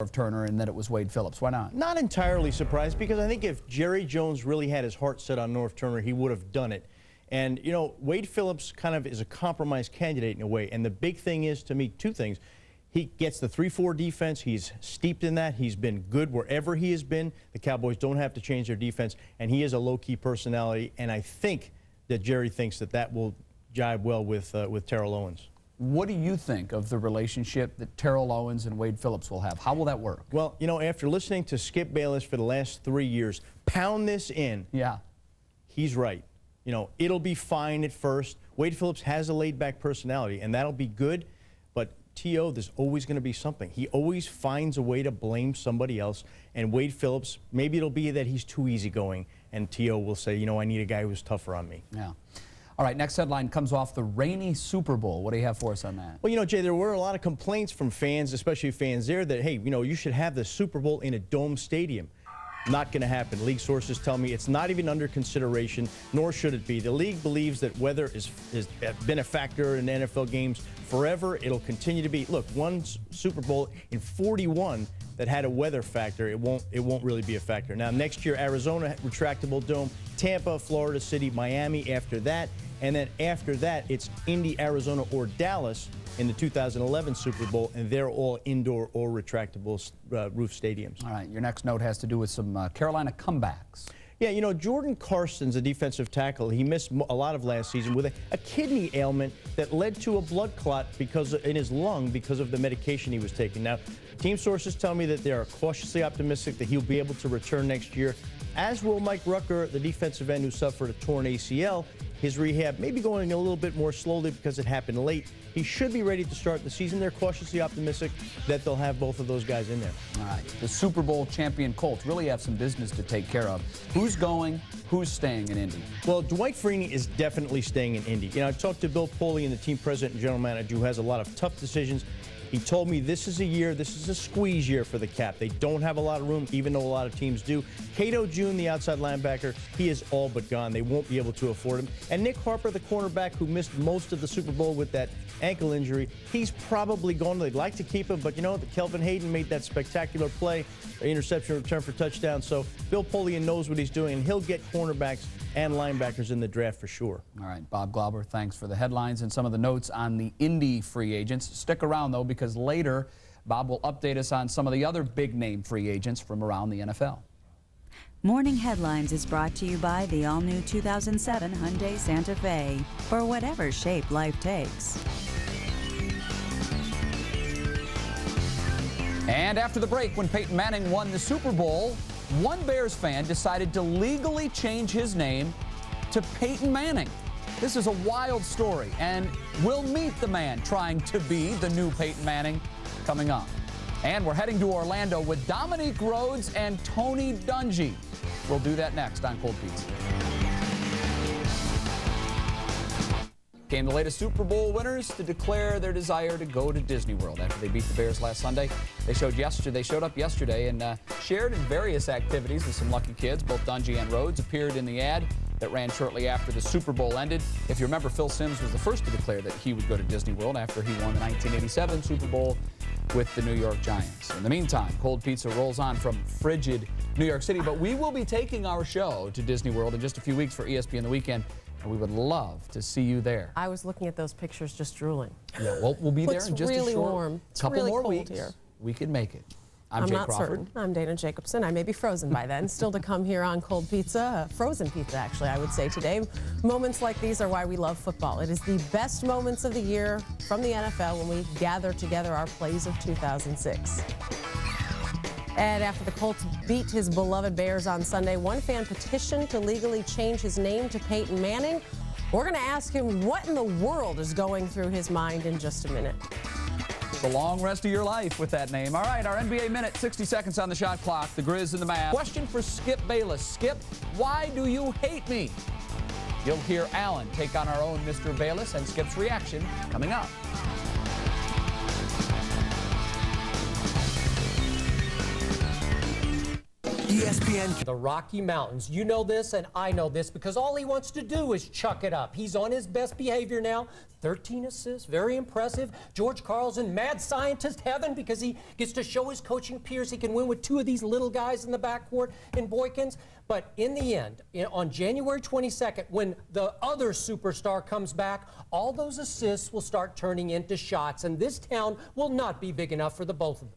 of Turner and that it was Wade Phillips. Why not? Not entirely surprised, because I think if Jerry Jones really had his heart set on North Turner, he would have done it. And, you know, Wade Phillips kind of is a compromise candidate in a way. And the big thing is, to me, two things. He gets the 3-4 defense. He's steeped in that. He's been good wherever he has been. The Cowboys don't have to change their defense. And he is a low-key personality. And I think that Jerry thinks that that will jibe well with Terrell Owens. What do you think of the relationship that Terrell Owens and Wade Phillips will have? How will that work? Well, you know, after listening to Skip Bayless for the last 3 years, pound this in. Yeah. He's right. You know, it'll be fine at first. Wade Phillips has a laid-back personality, and that'll be good. But T.O., there's always going to be something. He always finds a way to blame somebody else. And Wade Phillips, maybe it'll be that he's too easygoing, and T.O. will say, you know, I need a guy who's tougher on me. Yeah. All right, next headline comes off the rainy Super Bowl. What do you have for us on that? Well, you know, Jay, there were a lot of complaints from fans, especially fans there, that, hey, you know, you should have the Super Bowl in a dome stadium. Not going to happen. League sources tell me it's not even under consideration, nor should it be. The league believes that weather has been a factor in NFL games forever. It'll continue to be. Look, one Super Bowl in 41 that had a weather factor, it won't really be a factor. Now, next year, Arizona, retractable dome, Tampa, Florida City, Miami after that. And then after that, it's Indy, Arizona, or Dallas in the 2011 Super Bowl, and they're all indoor or retractable roof stadiums. All right, your next note has to do with some Carolina comebacks. Yeah, you know, Jordan Carson's a defensive tackle. He missed a lot of last season with a kidney ailment that led to a blood clot in his lung because of the medication he was taking. Now, team sources tell me that they are cautiously optimistic that he'll be able to return next year, as will Mike Rucker, the defensive end who suffered a torn ACL. His rehab may be going a little bit more slowly because it happened late. He should be ready to start the season. They're cautiously optimistic that they'll have both of those guys in there. All right. The Super Bowl champion Colts really have some business to take care of. Who's going? Who's staying in Indy? Well, Dwight Freeney is definitely staying in Indy. You know, I talked to Bill Polian, the team president and general manager, who has a lot of tough decisions. He told me this is a squeeze year for the cap. They don't have a lot of room, even though a lot of teams do. Cato June, the outside linebacker, he is all but gone. They won't be able to afford him. And Nick Harper, the cornerback, who missed most of the Super Bowl with that ankle injury, he's probably gone. They'd like to keep him, but you know, Kelvin Hayden made that spectacular play, interception return for touchdown. So Bill Polian knows what he's doing, and he'll get cornerbacks and linebackers in the draft for sure. All right, Bob Glauber, thanks for the headlines and some of the notes on the Indy free agents. Stick around, though, because later Bob will update us on some of the other big-name free agents from around the NFL. Morning Headlines is brought to you by the all-new 2007 Hyundai Santa Fe, for whatever shape life takes. And after the break, when Peyton Manning won the Super Bowl, one Bears fan decided to legally change his name to Peyton Manning. This is a wild story, and we'll meet the man trying to be the new Peyton Manning coming up. And we're heading to Orlando with Dominique Rhodes and Tony Dungy. We'll do that next on Cold Pizza. Came the latest Super Bowl winners to declare their desire to go to Disney World after they beat the Bears last Sunday. They showed up yesterday and shared in various activities with some lucky kids. Both Dungy and Rhodes appeared in the ad that ran shortly after the Super Bowl ended. If you remember, Phil Simms was the first to declare that he would go to Disney World after he won the 1987 Super Bowl with the New York Giants. In the meantime, Cold Pizza rolls on from frigid New York City, but we will be taking our show to Disney World in just a few weeks for ESPN The Weekend. And we would love to see you there. I was looking at those pictures just drooling. Yeah, well, we'll be there in just really a short warm. It's couple really more cold weeks. Here. We can make it. I'm Jay not Crawford. certain. I'm Dana Jacobson. I may be frozen by then. Still to come here on Cold Pizza, frozen pizza actually, I would say today. Moments like these are why we love football. It is the best moments of the year from the NFL when we gather together our plays of 2006. And after the Colts beat his beloved Bears on Sunday, one fan petitioned to legally change his name to Peyton Manning. We're going to ask him what in the world is going through his mind in just a minute. The long rest of your life with that name. All right, our NBA minute, 60 seconds on the shot clock. The Grizz and the Mavs. Question for Skip Bayless. Skip, why do you hate me? You'll hear Alan take on our own Mr. Bayless and Skip's reaction coming up. ESPN. The Rocky Mountains. You know this, and I know this, because all he wants to do is chuck it up. He's on his best behavior now. 13 assists, very impressive. George Karl's in mad scientist heaven because he gets to show his coaching peers he can win with 2 of these little guys in the backcourt in Boykins. But in the end, on January 22nd, when the other superstar comes back, all those assists will start turning into shots, and this town will not be big enough for the both of them.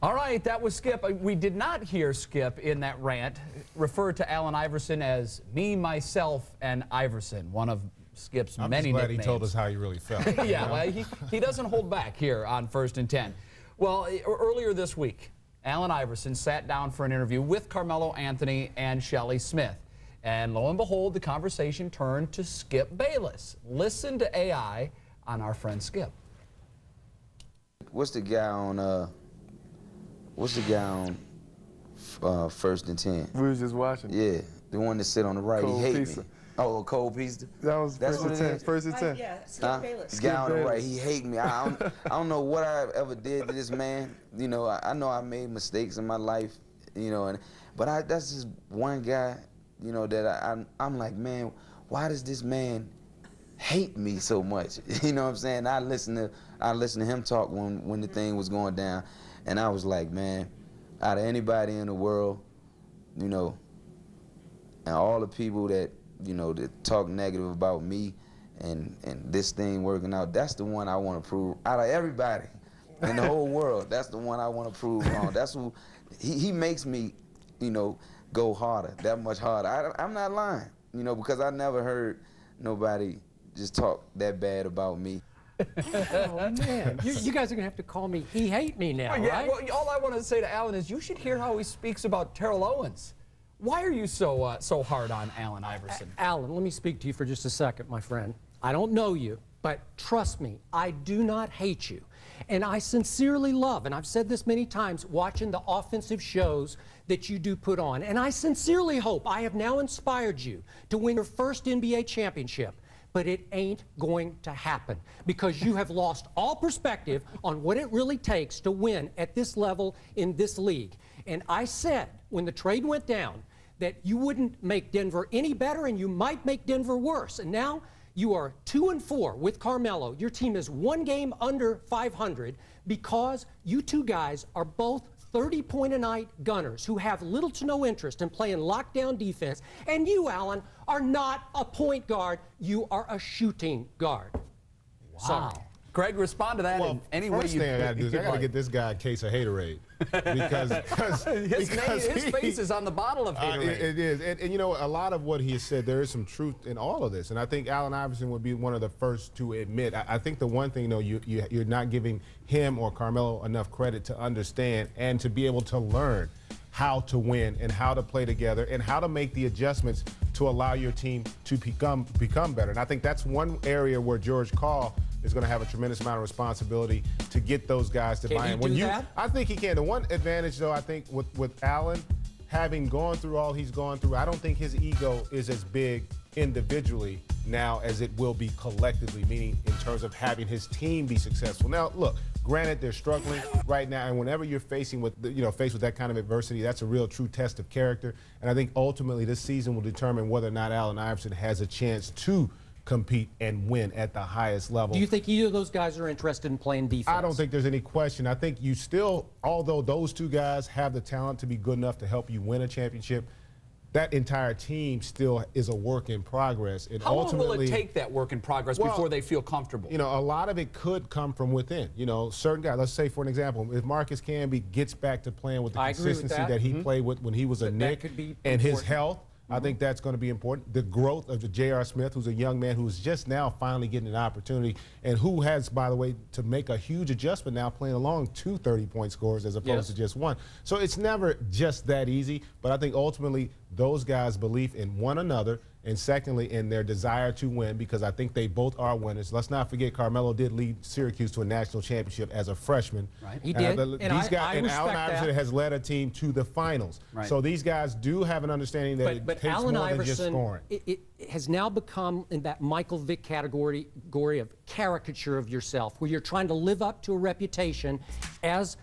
All right, that was Skip. We did not hear Skip in that rant refer to Allen Iverson as me, myself, and Iverson, one of Skip's I'm many just glad nicknames. he told us how he really felt. Yeah, well, he doesn't hold back here on First and 10. Well, earlier this week, Allen Iverson sat down for an interview with Carmelo Anthony and Shelley Smith. And lo and behold, the conversation turned to Skip Bayless. Listen to AI on our friend Skip. What's the guy on First and 10? We was just watching. Yeah, the one that sit on the right. Cold he hate pizza. me. Oh, Cold Pizza? That's First what and it 10. is. First and 10. Yeah, Skip Bayless. The guy on the right, Bayless. he hate me. I don't know what I ever did to this man. You know, I know I made mistakes in my life, you know, but that's just one guy, you know, that I'm like, man, why does this man hate me so much? You know what I'm saying? I listened to him talk when the thing was going down, and I was like, man, out of anybody in the world, you know, and all the people that, you know, that talk negative about me and this thing working out, that's the one I want to prove. Out of everybody in the whole world, that's the one I want to prove on. That's who, he makes me, you know, go harder, that much harder. I'm not lying, you know, because I never heard nobody just talk that bad about me. Oh, man. You guys are going to have to call me He Hate Me now, right? Well, all I want to say to Allen is you should hear how he speaks about Terrell Owens. Why are you so hard on Allen Iverson? Allen, let me speak to you for just a second, my friend. I don't know you, but trust me, I do not hate you. And I sincerely love, and I've said this many times, watching the offensive shows that you do put on. And I sincerely hope I have now inspired you to win your first NBA championship. But it ain't going to happen because you have lost all perspective on what it really takes to win at this level in this league. And I said when the trade went down that you wouldn't make Denver any better and you might make Denver worse. And now you are 2-4 with Carmelo. Your team is 1 game under 500 because you two guys are both 30-point-a-night gunners who have little to no interest in playing lockdown defense. And you, Allen, are not a point guard. You are a shooting guard. Wow. Sorry. Greg, respond to that in any way first you thing I got to do is I got to get this guy a case of Haterade. because his face is on the bottle of Haterade. It is. And, you know, a lot of what he has said, there is some truth in all of this. And I think Allen Iverson would be one of the first to admit. I think the one thing, though, you're not giving him or Carmelo enough credit to understand and to be able to learn how to win and how to play together and how to make the adjustments to allow your team to become better. And I think that's one area where George Karl is going to have a tremendous amount of responsibility to get those guys to buy in. Can he do that? I think he can. The one advantage, though, I think with Allen, having gone through all he's gone through, I don't think his ego is as big individually now as it will be collectively, meaning in terms of having his team be successful. Now, look, granted, they're struggling right now, and whenever you're faced with that kind of adversity, that's a real true test of character. And I think ultimately this season will determine whether or not Allen Iverson has a chance to compete and win at the highest level. Do you think either of those guys are interested in playing defense? I don't think there's any question. I think you still, although those two guys have the talent to be good enough to help you win a championship, that entire team still is a work in progress. And How long will it take that work in progress before they feel comfortable? You know, a lot of it could come from within. You know, certain guys, let's say for an example, if Marcus Camby gets back to playing with the consistency that he played with when he was a Knick and his health, I think that's going to be important. The growth of the J.R. Smith, who's a young man who's just now finally getting an opportunity and who has, by the way, to make a huge adjustment now playing along 2 30-point scorers as opposed to just one. So it's never just that easy, but I think ultimately those guys' belief in one another and secondly in their desire to win, because I think they both are winners. Let's not forget Carmelo did lead Syracuse to a national championship as a freshman. Right. He did. And Allen Iverson has led a team to the finals. Right. So these guys do have an understanding that it takes Allen more Iverson, than just scoring. It has now become in that Michael Vick category of caricature of yourself, where you're trying to live up to a reputation as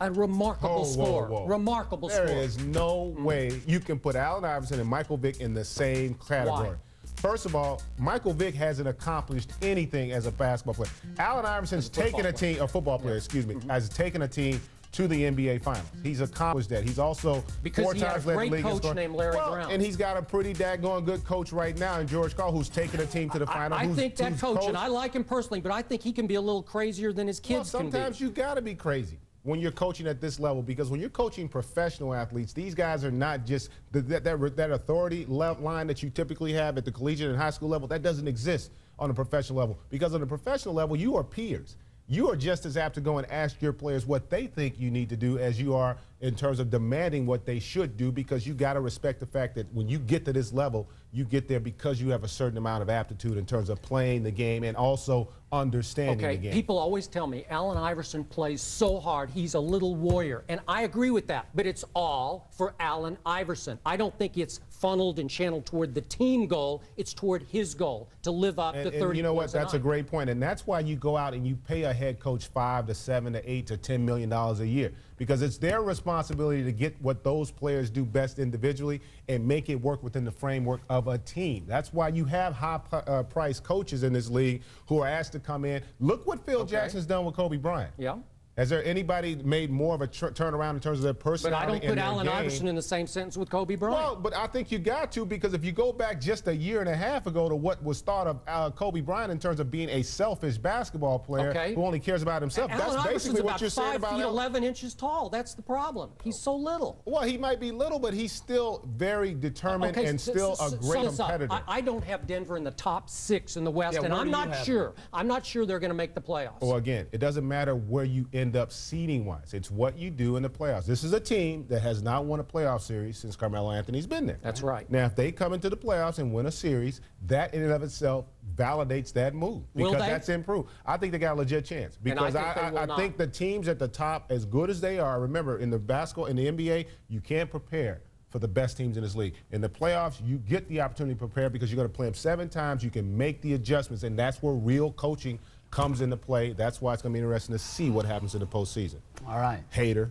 a remarkable score. Whoa. Remarkable score. There is no way you can put Allen Iverson and Michael Vick in the same category. Why? First of all, Michael Vick hasn't accomplished anything as a basketball player. Allen Iverson's taken a team, a football player, excuse me, has taken a team to the NBA Finals. He's accomplished that. He's also because four he times had a led the great league coach named Larry Brown. And he's got a pretty daggone good coach right now in George Karl, who's taken a team to the final. I think that coach, and I like him personally, but I think he can be a little crazier than his kids can be. Sometimes you got to be crazy when you're coaching at this level, because when you're coaching professional athletes, these guys are not just that authority line that you typically have at the collegiate and high school level. That doesn't exist on a professional level, because on the professional level, you are peers. You are just as apt to go and ask your players what they think you need to do as you are in terms of demanding what they should do, because you got to respect the fact that when you get to this level, you get there because you have a certain amount of aptitude in terms of playing the game and also understanding the game. People always tell me Allen Iverson plays so hard, he's a little warrior. And I agree with that, but it's all for Allen Iverson. I don't think it's funneled and channeled toward the team goal. It's toward his goal to live up to 30 and you know what? That's a night. great point. And that's why you go out and you pay a head coach $5 to $7 to $8 to $10 million a year, because it's their responsibility to get what those players do best individually and make it work within the framework of a team. That's why you have high-priced coaches in this league who are asked to come in. Look what Phil Jackson's done with Kobe Bryant. Yeah. Has there anybody made more of a turnaround in terms of their personality? But I don't put Allen Iverson in the same sentence with Kobe Bryant. Well, but I think you got to, because if you go back just a year and a half ago to what was thought of Kobe Bryant in terms of being a selfish basketball player who only cares about himself, that's basically what you're saying about 5 feet 11 inches tall. That's the problem. He's so little. Well, he might be little, but he's still very determined and still a great competitor. I don't have Denver in the top 6 in the West, and I'm not sure. I'm not sure they're going to make the playoffs. Well, again, it doesn't matter where you end up seeding-wise. It's what you do in the playoffs. This is a team that has not won a playoff series since Carmelo Anthony's been there. That's right. Now, if they come into the playoffs and win a series, that in and of itself validates that move, because that's improved. I think they got a legit chance, because I think the teams at the top, as good as they are, remember, in the basketball, in the NBA, you can't prepare for the best teams in this league. In the playoffs, you get the opportunity to prepare because you're going to play them 7 times. You can make the adjustments, and that's where real coaching comes into play. That's why it's going to be interesting to see what happens in the postseason. All right. Hater.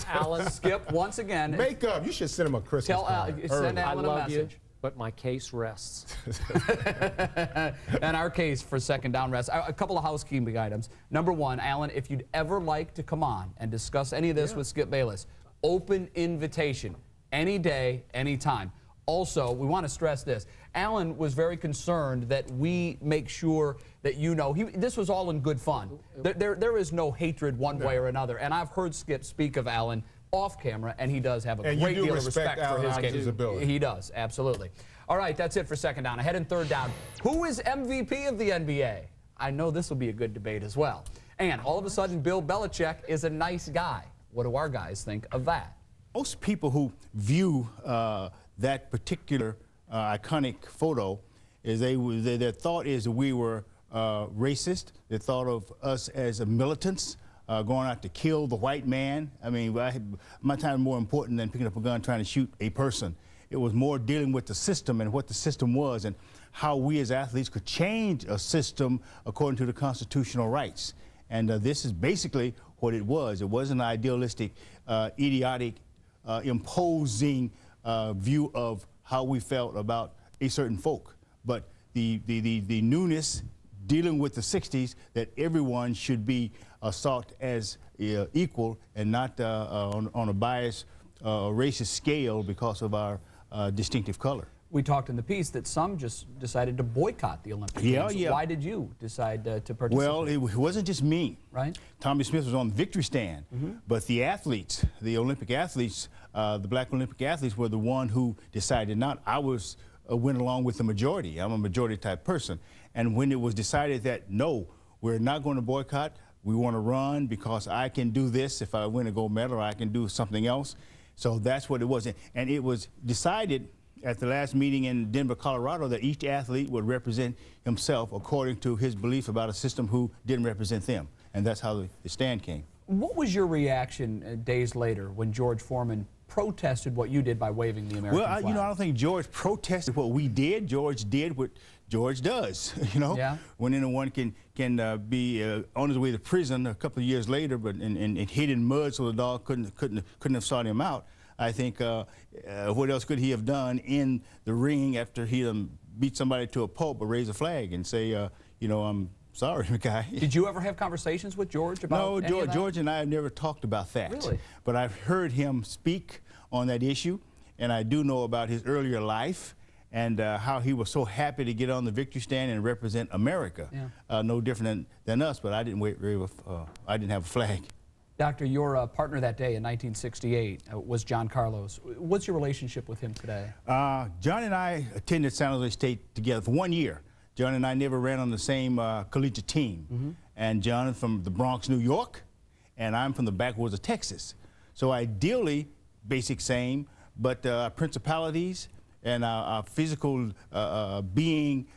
Alan, Skip, once again. Make up. You should send him a Christmas card. Send Alan a message. But my case rests. And our case for second down rests. A couple of housekeeping items. Number one, Alan, if you'd ever like to come on and discuss any of this with Skip Bayless, open invitation, any day, any time. Also, we want to stress this. Alan was very concerned that we make sure that you know, this was all in good fun. There is no hatred one way or another. And I've heard Skip speak of Alan off camera, and he does have a great deal of respect for his game. He does, absolutely. All right, that's it for second down. Ahead in third down. Who is MVP of the NBA? I know this will be a good debate as well. And all of a sudden, Bill Belichick is a nice guy. What do our guys think of that? Most people who view that particular iconic photo, is their thought is that we were racist. They thought of us as militants going out to kill the white man. I mean, my time was more important than picking up a gun trying to shoot a person. It was more dealing with the system and what the system was and how we as athletes could change a system according to the constitutional rights. And this is basically what it was. It wasn't an idealistic, idiotic, imposing view of how we felt about a certain folk, but the newness dealing with the 60s, that everyone should be sought as equal and not on a biased racist scale because of our distinctive color. We talked in the piece that some just decided to boycott the Olympic Games. Yeah. Why did you decide to participate? Well, it wasn't just me. Right. Tommy Smith was on the victory stand, but the athletes, the Olympic athletes, the black Olympic athletes were the one who decided not. I went along with the majority. I'm a majority type person. And when it was decided that, no, we're not going to boycott, we want to run because I can do this if I win a gold medal, or I can do something else. So that's what it was. And it was decided at the last meeting in Denver, Colorado, that each athlete would represent himself according to his belief about a system who didn't represent them. And that's how the stand came. What was your reaction days later when George Foreman protested what you did by waving the American flag? Well, I don't think George protested what we did. George did what George does, you know. Yeah. When anyone can be on his way to prison a couple of years later, but and hid in mud so the dog couldn't have sought him out. I think what else could he have done in the ring after he beat somebody to a pulp, but raise a flag and say, you know, I'm sorry, guy. Did you ever have conversations with George about No, George and I have never talked about that. Really? But I've heard him speak on that issue, and I do know about his earlier life and how he was so happy to get on the victory stand and represent America. Yeah. No different than us, but I didn't I didn't have a flag. Doctor, your partner that day in 1968 was John Carlos. What's your relationship with him today? John and I attended San Jose State together for 1 year. John and I never ran on the same collegiate team. And John is from the Bronx, New York, and I'm from the backwoods of Texas. So ideally, basic same, but principalities and our physical being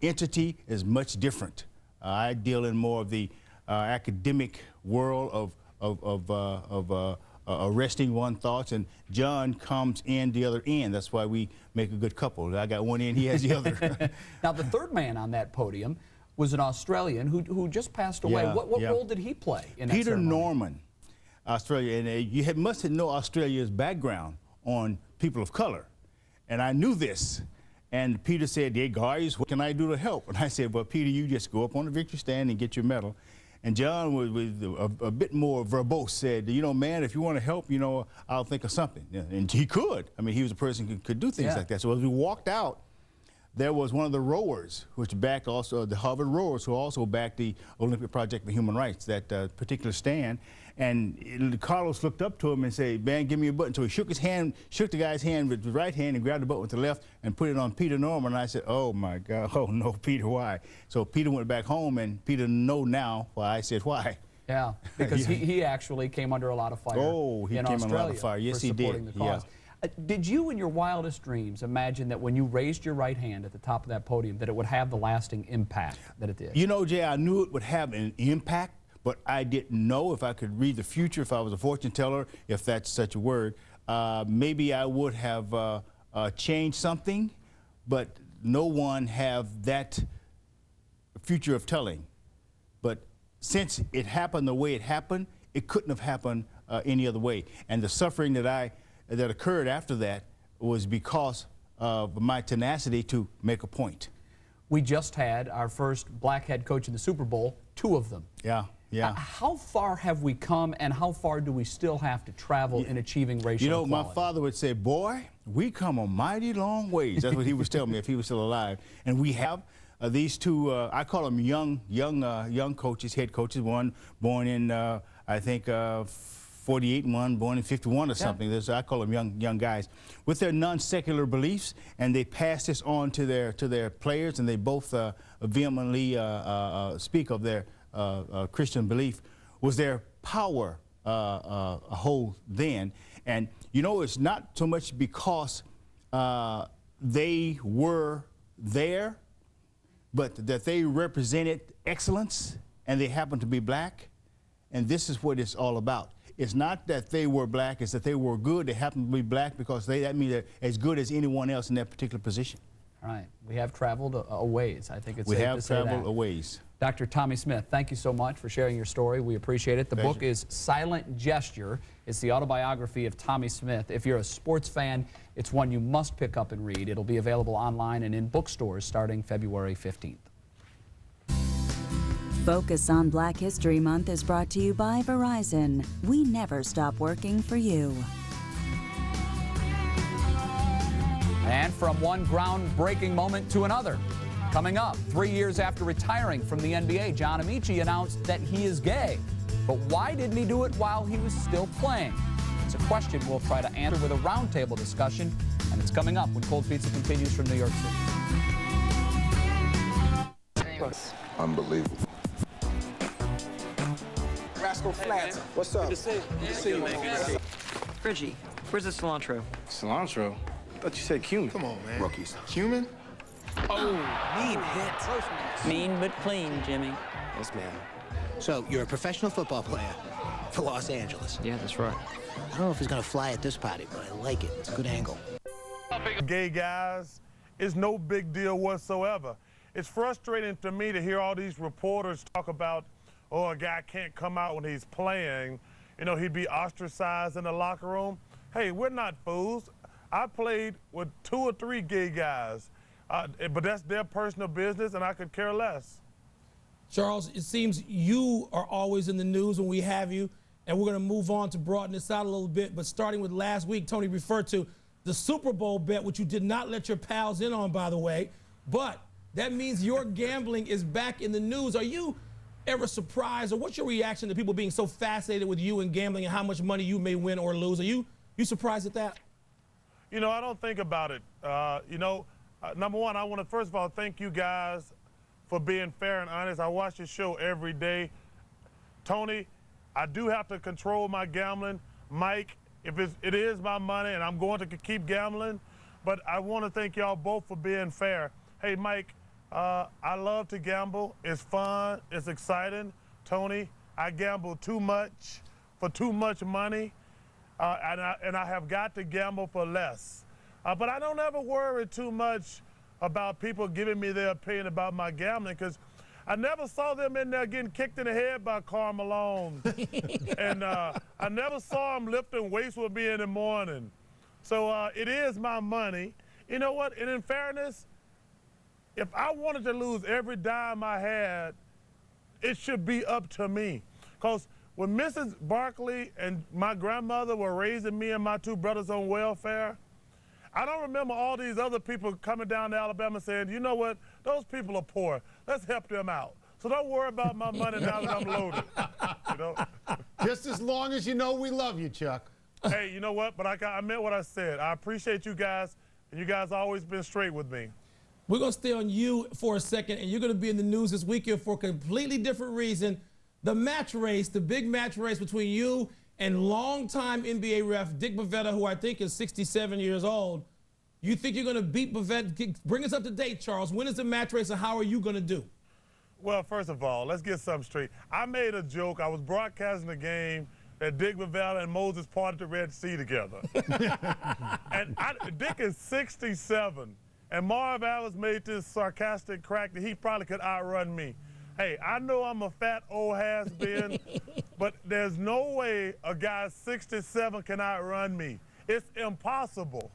entity is much different. I deal in more of the academic world of arresting one's thoughts, and John comes in the other end. That's why we make a good couple. I got one end, he has the other. Now, the third man on that podium was an Australian who just passed away. Yeah, What role did he play in that Peter ceremony? Norman, Australia, and you must know Australia's background on people of color. And I knew this. And Peter said, "Hey guys, what can I do to help?" And I said, "Well, Peter, you just go up on the victory stand and get your medal." And John was a bit more verbose, said, "You know, man, if you want to help, you know, I'll think of something." And he could. I mean, he was a person who could do things like that. So as we walked out, there was one of the rowers, which backed also the Harvard rowers, who also backed the Olympic Project for Human Rights, that particular stand. And Carlos looked up to him and said, "Man, give me a button." So he shook his hand, shook the guy's hand with the right hand and grabbed the button with the left and put it on Peter Norman. And I said, "Oh my God, oh no, Peter, why?" So Peter went back home, and Peter know now why I said why. Yeah, because he actually came under a lot of fire. Oh, he in came Australia under a lot of fire. Yes, for he supporting did. The cause. Did you, in your wildest dreams, imagine that when you raised your right hand at the top of that podium, that it would have the lasting impact that it did? You know, Jay, I knew it would have an impact, but I didn't know if I could read the future, if I was a fortune teller, if that's such a word. Maybe I would have changed something, but no one have that future of telling. But since it happened the way it happened, it couldn't have happened any other way. And the suffering that occurred after that was because of my tenacity to make a point. We just had our first black head coach in the Super Bowl, 2 of them. Yeah, yeah. How far have we come, and how far do we still have to travel in achieving racial equality? My father would say, "Boy, we come a mighty long ways." That's what he was telling me if he was still alive. And we have these 2, I call them young coaches, head coaches. One born in, I think, 48, and one born in 51 or something. I call them young guys with their non-secular beliefs, and they pass this on to their players, and they both vehemently speak of their Christian belief. Was their power a whole then? And you know, it's not so much because they were there, but that they represented excellence, and they happened to be black. And this is what it's all about. It's not that they were black, it's that they were good. They happen to be black because that means they're as good as anyone else in that particular position. All right. We have traveled a ways. I think it's we safe have to say traveled that. a ways. Dr. Tommy Smith, thank you so much for sharing your story. We appreciate it. The Pleasure. book is Silent Gesture. It's the autobiography of Tommy Smith. If you're a sports fan, it's one you must pick up and read. It'll be available online and in bookstores starting February 15th. Focus on Black History Month is brought to you by Verizon. We never stop working for you. And from one groundbreaking moment to another. Coming up, 3 years after retiring from the NBA, John Amici announced that he is gay. But why didn't he do it while he was still playing? It's a question we'll try to answer with a roundtable discussion, and it's coming up when Cold Pizza continues from New York City. Unbelievable. Rascal Flats. What's up? Good to see you, man. Reggie, where's the cilantro? Cilantro? I thought you said cumin. Come on, man. Rookies. Cumin? Oh, mean hit. Mean but clean, Jimmy. Yes, ma'am. So, you're a professional football player for Los Angeles. Yeah, that's right. I don't know if he's gonna fly at this party, but I like it. It's a good angle. Gay guys is no big deal whatsoever. It's frustrating to me to hear all these reporters talk about, oh, a guy can't come out when he's playing. You know, he'd be ostracized in the locker room. Hey, we're not fools. I played with 2 or 3 gay guys, but that's their personal business, and I could care less. Charles, it seems you are always in the news when we have you, and we're going to move on to broaden this out a little bit. But starting with last week, Tony referred to the Super Bowl bet, which you did not let your pals in on, by the way. But that means your gambling is back in the news. Are you ever surprised, or what's your reaction to people being so fascinated with you and gambling and how much money you may win or lose? Are you surprised at that? You know, I don't think about it. Number one, I want to first of all thank you guys for being fair and honest. I watch your show every day. Tony, I do have to control my gambling. Mike, if it is my money and I'm going to keep gambling, but I want to thank y'all both for being fair. Hey, Mike, I love to gamble. It's fun. It's exciting. Tony, I gamble too much for too much money, and I have got to gamble for less. But I don't ever worry too much about people giving me their opinion about my gambling, because I never saw them in there getting kicked in the head by Karl Malone. And I never saw them lifting weights with me in the morning. So it is my money. You know what? And in fairness, if I wanted to lose every dime I had, it should be up to me. Because when Mrs. Barkley and my grandmother were raising me and my 2 brothers on welfare, I don't remember all these other people coming down to Alabama saying, you know what, those people are poor. Let's help them out. So don't worry about my money now that I'm loaded. You know? Just as long as you know we love you, Chuck. Hey, you know what? But I meant what I said. I appreciate you guys, and you guys always been straight with me. We're going to stay on you for a second, and you're going to be in the news this weekend for a completely different reason. The match race, the big match race between you and longtime NBA ref Dick Bavetta, who I think is 67 years old. You think you're going to beat Bavetta? Bring us up to date, Charles. When is the match race, and how are you going to do? Well, first of all, let's get something straight. I made a joke. I was broadcasting the game that Dick Bavetta and Moses parted the Red Sea together. And Dick is 67, and Marv Allen made this sarcastic crack that he probably could outrun me. Hey, I know I'm a fat old has-been, but there's no way a guy 67 can outrun me. It's impossible.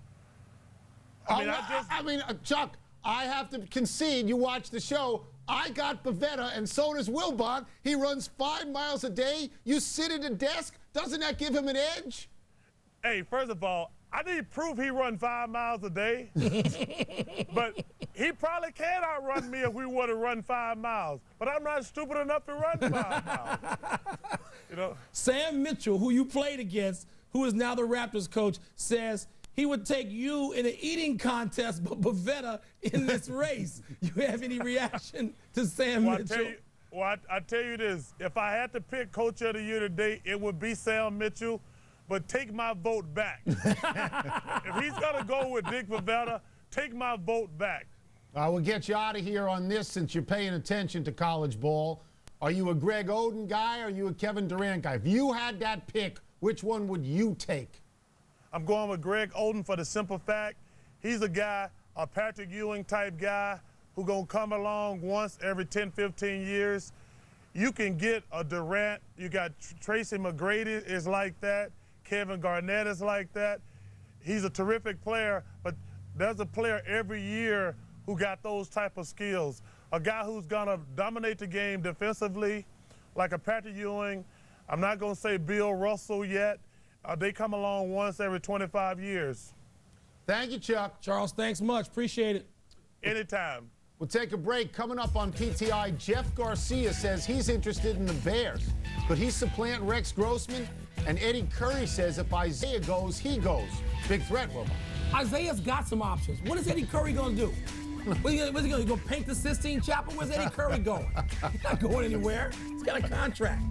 Chuck, I have to concede, you watch the show, I got Bavetta, and so does Wilbon. He runs 5 miles a day. You sit at a desk. Doesn't that give him an edge? Hey, first of all, I need proof he run 5 miles a day. But he probably can outrun me if we were to run 5 miles. But I'm not stupid enough to run 5 miles. You know? Sam Mitchell, who you played against, who is now the Raptors coach, says he would take you in an eating contest, but Bavetta in this race. You have any reaction to Sam Mitchell? I tell you this, if I had to pick Coach of the Year today, it would be Sam Mitchell, but take my vote back. If he's going to go with Dick Bavetta, take my vote back. We'll get you out of here on this since you're paying attention to college ball. Are you a Greg Oden guy or are you a Kevin Durant guy? If you had that pick, which one would you take? I'm going with Greg Oden for the simple fact he's a guy, a Patrick Ewing type guy who gonna come along once every 10, 15 years. You can get a Durant, you got Tracy McGrady is like that, Kevin Garnett is like that. He's a terrific player, but there's a player every year who got those type of skills. A guy who's gonna dominate the game defensively, like a Patrick Ewing. I'm not gonna say Bill Russell yet. They come along once every 25 years. Thank you, Chuck. Charles, thanks much. Appreciate it. Anytime. We'll take a break. Coming up on PTI, Jeff Garcia says he's interested in the Bears. Could he supplant Rex Grossman? And Eddie Curry says if Isaiah goes, he goes. Big threat, Wilbon. Isaiah's got some options. What is Eddie Curry going to do? What's he going to go paint the Sistine Chapel? Where's Eddie Curry going? He's not going anywhere. He's got a contract.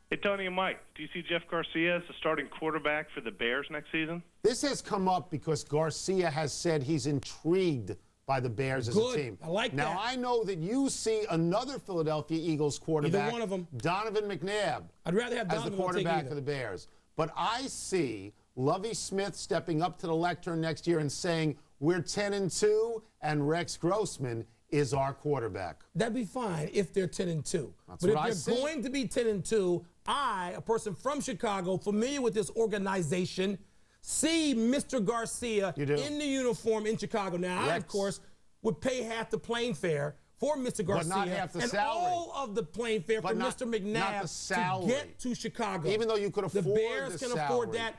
Hey, Tony and Mike, do you see Jeff Garcia as the starting quarterback for the Bears next season? This has come up because Garcia has said he's intrigued by the Bears as a team. I like that. Now, I know that you see another Philadelphia Eagles quarterback, either one of them. Donovan McNabb, I'd rather have as the quarterback for the Bears. But I see Lovie Smith stepping up to the lectern next year and saying, we're 10-2, and Rex Grossman is our quarterback. That'd be fine if they're 10-2. That's But what if they're going to be 10-2, I, a person from Chicago, familiar with this organization, see Mr. Garcia in the uniform in Chicago. Now, I, of course, would pay half the plane fare for Mr. Garcia, not half the and salary. all of the plane fare for Mr. McNabb to get to Chicago. Even though you could afford the Bears can afford that,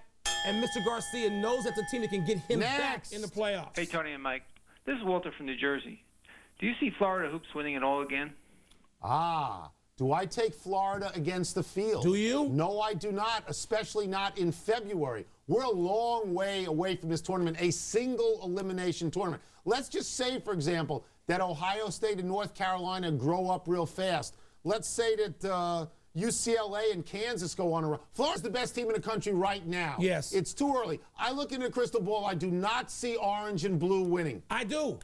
and Mr. Garcia knows that's a team that can get him back in the playoffs. Hey, Tony and Mike. This is Walter from New Jersey. Do you see Florida hoops winning it all again? Do I take Florida against the field? Do you? No, I do not, especially not in February. We're a long way away from this tournament, a single elimination tournament. Let's just say, for example, that Ohio State and North Carolina grow up real fast. Let's say that UCLA and Kansas go on a run. Florida's the best team in the country right now. Yes. It's too early. I look in the crystal ball. I do not see orange and blue winning. I do.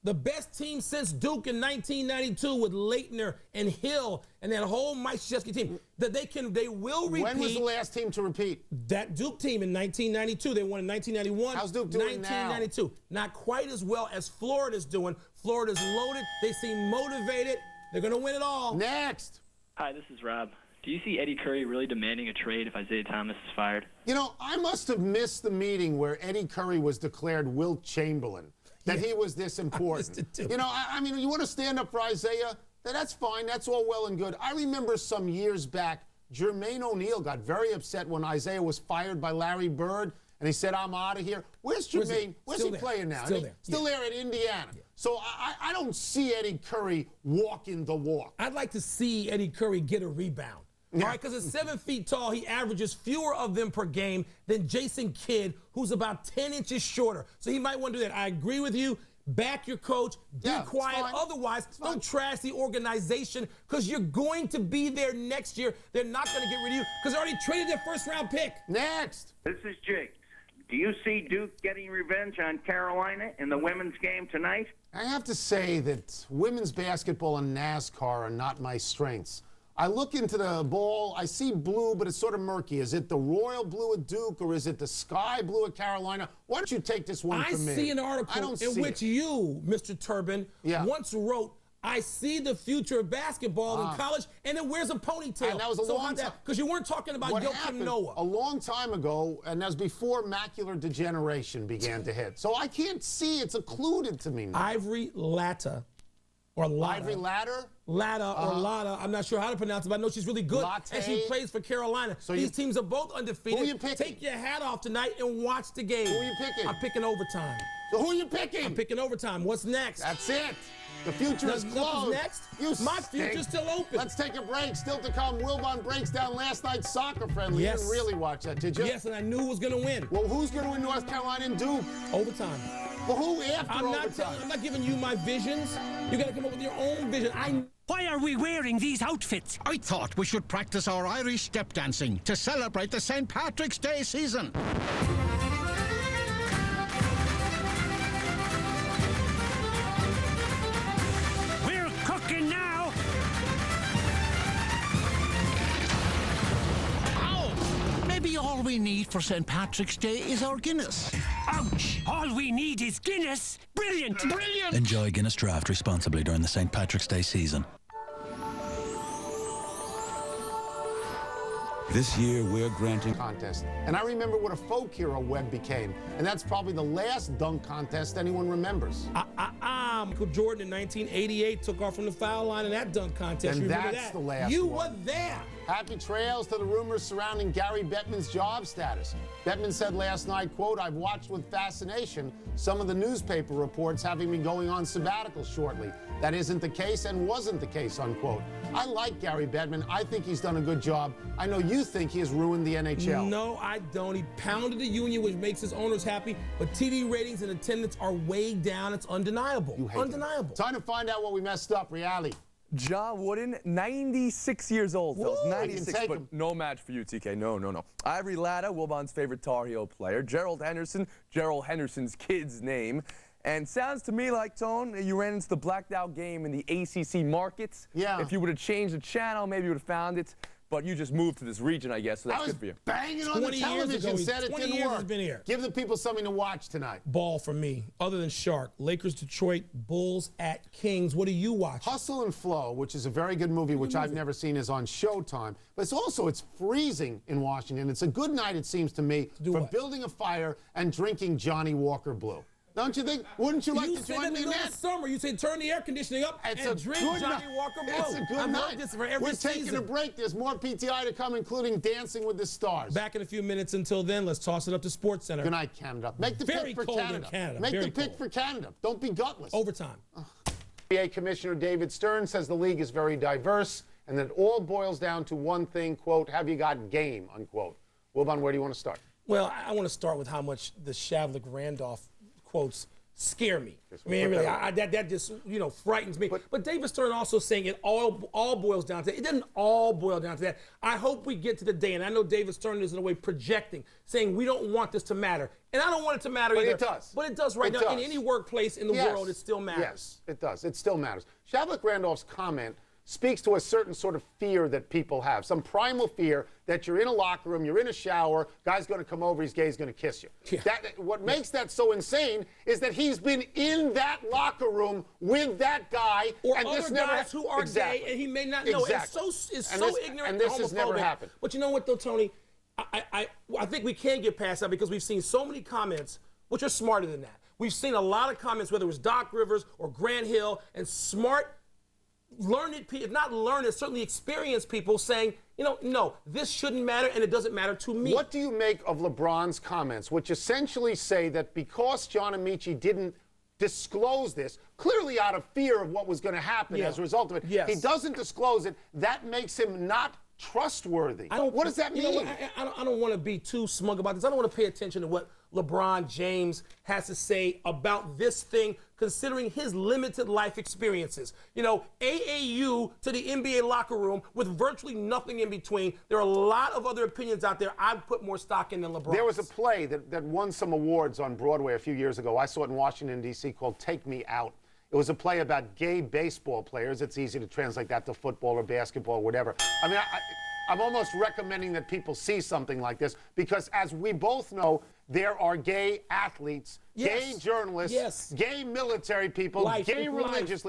The best team since Duke in 1992 with Leitner and Hill and that whole Mike Krzyzewski team, that they will repeat. When was the last team to repeat? That Duke team in 1992. They won in 1991. How's Duke doing 1992. Now? Not quite as well as Florida's doing. Florida's loaded. They seem motivated. They're going to win it all. Next. Hi, this is Rob. Do you see Eddie Curry really demanding a trade if Isaiah Thomas is fired? You know, I must have missed the meeting where Eddie Curry was declared Wilt Chamberlain. That he was this important. You know, I mean, you want to stand up for Isaiah? That's fine. That's all well and good. I remember some years back, Jermaine O'Neal got very upset when Isaiah was fired by Larry Bird, and he said, I'm out of here. Where's Jermaine? Where's he playing now? Still there at Indiana. Yeah. So I don't see Eddie Curry walking the walk. I'd like to see Eddie Curry get a rebound. All right, because at 7 feet tall, he averages fewer of them per game than Jason Kidd, who's about 10 inches shorter. So he might want to do that. I agree with you. Back your coach. Be quiet. Otherwise, don't trash the organization because you're going to be there next year. They're not going to get rid of you because they already traded their first-round pick. Next. This is Jake. Do you see Duke getting revenge on Carolina in the women's game tonight? I have to say that women's basketball and NASCAR are not my strengths. I look into the ball, I see blue, but it's sort of murky. Is it the royal blue at Duke or is it the sky blue at Carolina? Why don't you take this one from me? I see an article in which you, Mr. Turban, once wrote, I see the future of basketball in college, and it wears a ponytail. And that was a long time. Because you weren't talking about Joakim Noah. A long time ago, and that was before macular degeneration began to hit. So I can't see. It's occluded to me now. Ivory Latta. Or Latta. Ivory Latta? Latta or Latta. I'm not sure how to pronounce it, but I know she's really good. And she plays for Carolina. So these teams are both undefeated. Who are you picking? Take your hat off tonight and watch the game. Who are you picking? I'm picking overtime. So who are you picking? I'm picking overtime. What's next? That's it. The future is closed. Next? My future's still open. Let's take a break. Still to come, Wilbon breaks down last night's soccer friendly. Yes. You didn't really watch that, did you? Yes, and I knew who was going to win. Well, who's going to win North Carolina and Duke? Overtime. Well, who after overtime? I'm not giving you my visions. You got to come up with your own vision. Why are we wearing these outfits? I thought we should practice our Irish step dancing to celebrate the St. Patrick's Day season. We're cooking now. Ow! Maybe all we need for St. Patrick's Day is our Guinness. Ouch! All we need is Guinness. Brilliant! Brilliant! Enjoy Guinness Draft responsibly during the St. Patrick's Day season. This year, we're granting contest. And I remember what a folk hero Webb became. And that's probably the last dunk contest anyone remembers. Michael Jordan in 1988 took off from the foul line in that dunk contest. And that's that? The last You one. were there. Happy trails to the rumors surrounding Gary Bettman's job status. Bettman said last night, quote, I've watched with fascination some of the newspaper reports having me going on sabbatical shortly. That isn't the case and wasn't the case, unquote. I like Gary Bettman. I think he's done a good job. I know you think he has ruined the NHL. No, I don't. He pounded the union, which makes his owners happy, but TV ratings and attendance are way down. It's undeniable. Undeniable. Time to find out what we messed up, reality. Ja Wooden, 96 years old, fellas. 96, but no match for you, TK. No. Ivory Latta, Wilbon's favorite Tar Heel player. Gerald Henderson, Gerald Henderson's kid's name. And sounds to me like, Tone, you ran into the blacked out game in the ACC markets. Yeah. If you would have changed the channel, maybe you would have found it. but you just moved to this region, I guess, so that's good for you. Banging on the television, said it didn't work. Been here. Give the people something to watch tonight. Ball for me, other than Shark. Lakers, Detroit, Bulls at Kings. What do you watch? Hustle and Flow, which is a very good movie, which I've never seen, is on Showtime. But it's freezing in Washington. It's a good night, it seems to me, for building a fire and drinking Johnny Walker Blue. Don't you think? Wouldn't you like to join me in that? Summer, you said turn the air conditioning up and drink Johnny Walker Blue. It's a good night. This for every We're taking a break. There's more PTI to come, including Dancing with the Stars. Back in a few minutes. Until then, let's toss it up to Sports Center. Good night, Canada. Make the pick for Canada. Make the pick for Canada. Don't be gutless. Overtime. NBA Commissioner David Stern says the league is very diverse and that it all boils down to one thing, quote, have you got game, unquote. Wilbon, where do you want to start? Well, I want to start with how much the Shavlik-Randolph quotes scare me. I mean, really, that just, frightens me. But David Stern also saying it all boils down to that. It doesn't all boil down to that. I hope we get to the day, and I know David Stern is in a way projecting, saying we don't want this to matter. And I don't want it to matter either. But it does. But it does right now. In any workplace in the world, it still matters. Yes, it does. It still matters. Shavlik-Randolph's comment speaks to a certain sort of fear that people have, some primal fear that you're in a locker room, you're in a shower, guy's going to come over, he's gay, he's going to kiss you. Yeah. What makes that so insane is that he's been in that locker room with that guy. Or and other guys who are gay, and he may not know. Exactly. It's so ignorant and this has never happened. But you know what, though, Tony? I think we can get past that because we've seen so many comments which are smarter than that. We've seen a lot of comments, whether it was Doc Rivers or Grant Hill, and smart, learned people, if not learned, certainly experienced people saying, no, this shouldn't matter and it doesn't matter to me. What do you make of LeBron's comments, which essentially say that because John Amici didn't disclose this, clearly out of fear of what was going to happen as a result of it, he doesn't disclose it, that makes him not trustworthy. What does that mean? I don't want to be too smug about this. I don't want to pay attention to what LeBron James has to say about this thing, considering his limited life experiences. AAU to the NBA locker room with virtually nothing in between. There are a lot of other opinions out there I'd put more stock in than LeBron. There was a play that won some awards on Broadway a few years ago. I saw it in Washington, D.C., called Take Me Out. It was a play about gay baseball players. It's easy to translate that to football or basketball or whatever. I mean, I'm almost recommending that people see something like this because, as we both know, there are gay athletes, gay journalists, gay military people, gay religious.